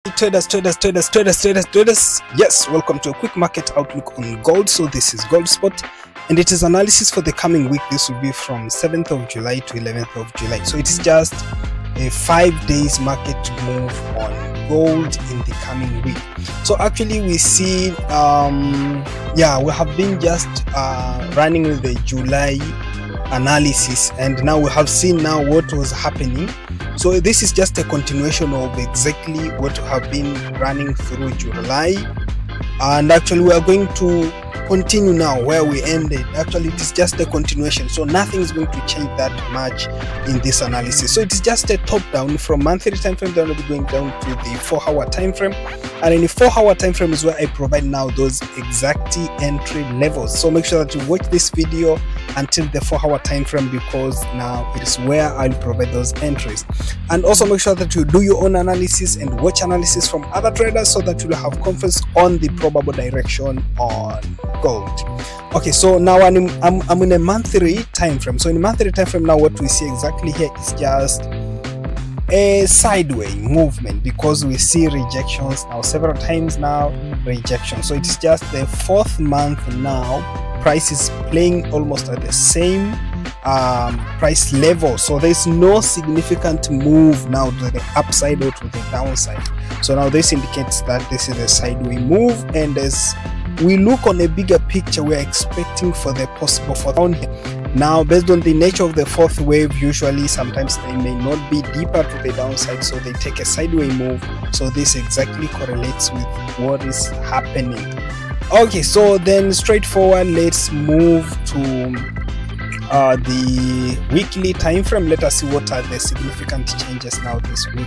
Traders, yes, welcome to a quick market outlook on gold. So this is Gold Spot and it is analysis for the coming week. This will be from 7th of July to 11th of July. So it is just a 5 days market move on gold in the coming week. So actually we see we have been just running with the July analysis, and now we have seen now what was happening. So this is just a continuation of exactly what we have been running through July, and actually we are going to continue now where we ended. Actually it is just a continuation, so nothing is going to change that much in this analysis. So it is just a top down from monthly time frame, then we'll be going down to the 4-hour time frame, and in the 4-hour time frame is where I provide now those exact entry levels. So make sure that you watch this video until the 4-hour time frame, because now it is where I'll provide those entries. And also make sure that you do your own analysis and watch analysis from other traders, so that you'll have confidence on the probable direction on gold. Okay, so now I'm in a monthly time frame. So in a monthly time frame now, what we see exactly here is just a sideway movement, because we see rejections now several times now, rejection. So it's just the 4th month now, price is playing almost at the same price level. So there's no significant move now to the upside or to the downside. So now this indicates that this is a sideway move, and as we look on a bigger picture, we're expecting for the possible for down here. Now based on the nature of the 4th wave, usually sometimes they may not be deeper to the downside, so they take a sideway move. So this exactly correlates with what is happening. Okay, so then straightforward, let's move to the weekly time frame. Let us see what are the significant changes now this week.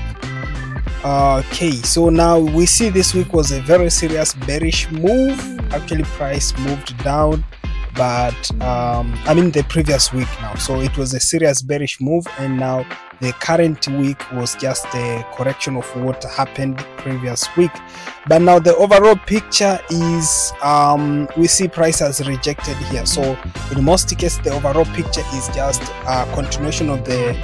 Okay, so now we see this week was a very serious bearish move. Actually price moved down, but the previous week now, so it was a serious bearish move, and now the current week was just a correction of what happened previous week. But now the overall picture is we see price has rejected here. So in most cases the overall picture is just a continuation of the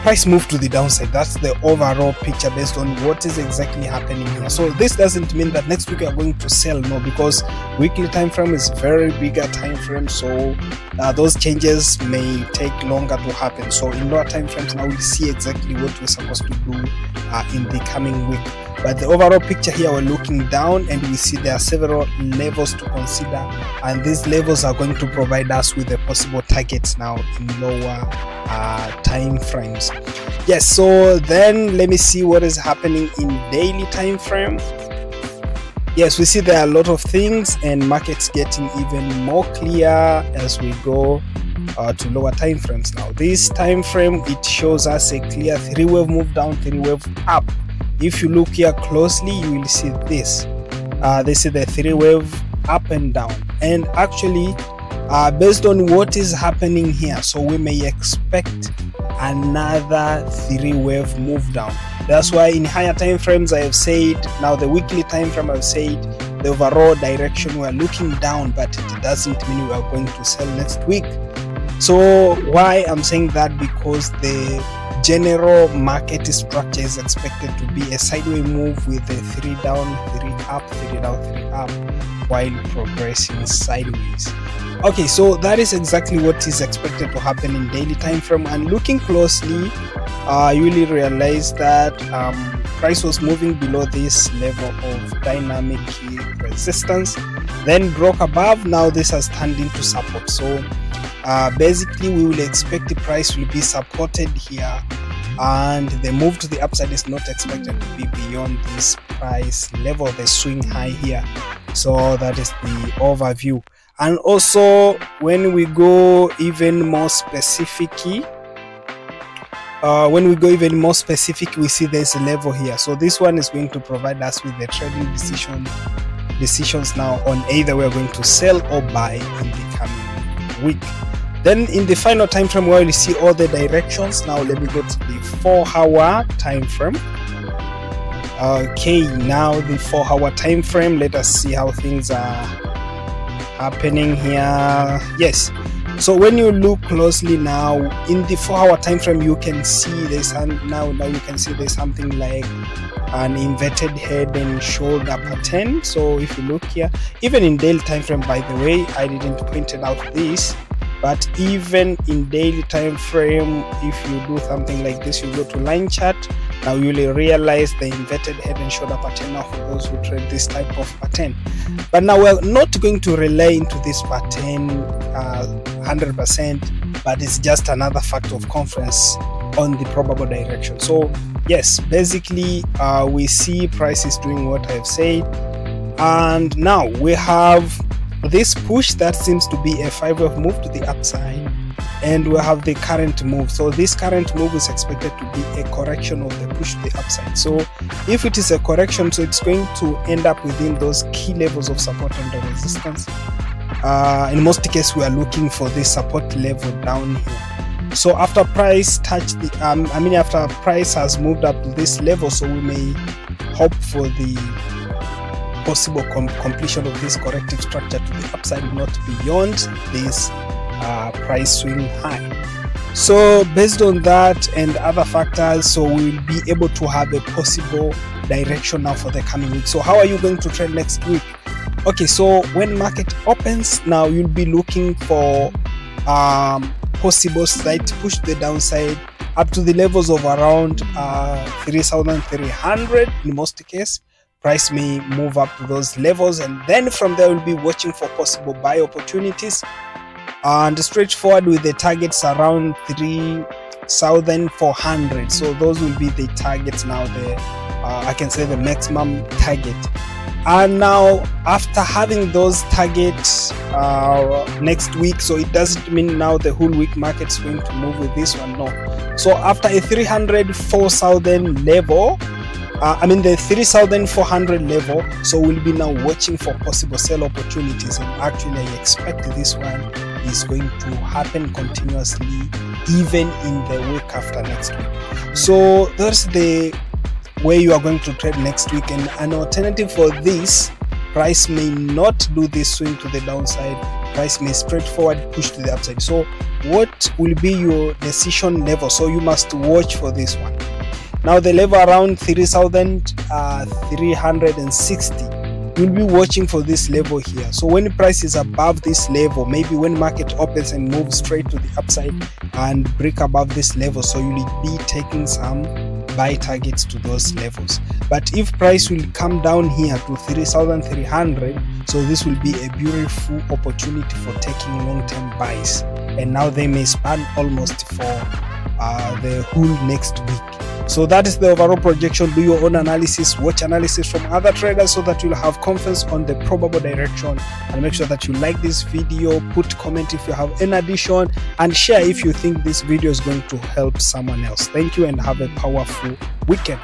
price move to the downside. That's the overall picture based on what is exactly happening here. So this doesn't mean that next week we are going to sell, no, because weekly time frame is very bigger time frame, so those changes may take longer to happen. So in lower time frames now we see exactly what we're supposed to do in the coming week. But the overall picture here, we're looking down and we see there are several levels to consider, and these levels are going to provide us with the possible targets now in lower time frames. Yes, so then let me see what is happening in daily time frame. Yes, we see there are a lot of things, and markets getting even more clear as we go to lower time frames. Now this time frame, it shows us a clear 3-wave move down, 3-wave up. If you look here closely, you will see this. This is the 3-wave up and down, and actually based on what is happening here, so we may expect another 3-wave move down. That's why in higher time frames I have said, now the weekly time frame I've said the overall direction we are looking down, but it doesn't mean we are going to sell next week. So why I'm saying that? Because the general market structure is expected to be a sideway move with a 3 down, 3 up, 3 down, 3 up, while progressing sideways. Okay, so that is exactly what is expected to happen in daily time frame. And looking closely, you will realize that price was moving below this level of dynamic resistance, then broke above. Now this has turned into support. So basically we will expect the price will be supported here, and the move to the upside is not expected to be beyond this price level, the swing high here. So that is the overview. And also when we go even more specific, we see there's a level here. So this one is going to provide us with the trading decisions now on either we are going to sell or buy in the coming week. Then in the final time frame, where you see all the directions, now let me go to the 4-hour time frame. Okay, now the 4-hour time frame, let us see how things are happening here. Yes, so when you look closely now in the 4-hour time frame, you can see there's now you can see there's something like an inverted head and shoulder pattern. So if you look here, even in daily time frame, by the way, I didn't point out this, but even in daily time frame, if you do something like this, you go to line chart, now you will realize the inverted head and shoulder pattern for those who trade this type of pattern. But now we're not going to rely into this pattern 100%, but it's just another factor of confidence on the probable direction. So yes, basically we see prices doing what I've said, and now we have this push that seems to be a 5-wave move to the upside, and we have the current move. So this current move is expected to be a correction of the push to the upside. So if it is a correction, so it's going to end up within those key levels of support and the resistance. In most cases, we are looking for this support level down here. So after price touch the after price has moved up to this level, so we may hope for the possible completion of this corrective structure to the upside, not beyond this price swing high. So based on that and other factors, so we'll be able to have a possible direction now for the coming week. So how are you going to trade next week? Okay, so when market opens, now you'll be looking for possible slight push to the downside up to the levels of around 3,300 in most cases. Price may move up to those levels, and then from there we'll be watching for possible buy opportunities, and straightforward with the targets around 3,400. So those will be the targets now, the I can say the maximum target. And now after having those targets next week, so it doesn't mean now the whole week market's going to move with this one, no. So after a 304,000 level, the 3,400 level, so we'll be now watching for possible sell opportunities, and actually I expect this one is going to happen continuously even in the week after next week. So that's the way you are going to trade next week. And an alternative for this, price may not do this swing to the downside, price may straightforward push to the upside. So what will be your decision level? So you must watch for this one. Now the level around 3,360, you'll be watching for this level here. So when the price is above this level, maybe when market opens and moves straight to the upside and break above this level, so you'll be taking some buy targets to those levels. But if price will come down here to 3,300, so this will be a beautiful opportunity for taking long-term buys, and now they may span almost for the whole next week. So that is the overall projection. Do your own analysis, watch analysis from other traders so that you'll have confidence on the probable direction. And make sure that you like this video, put comment if you have any addition, and share if you think this video is going to help someone else. Thank you and have a powerful weekend.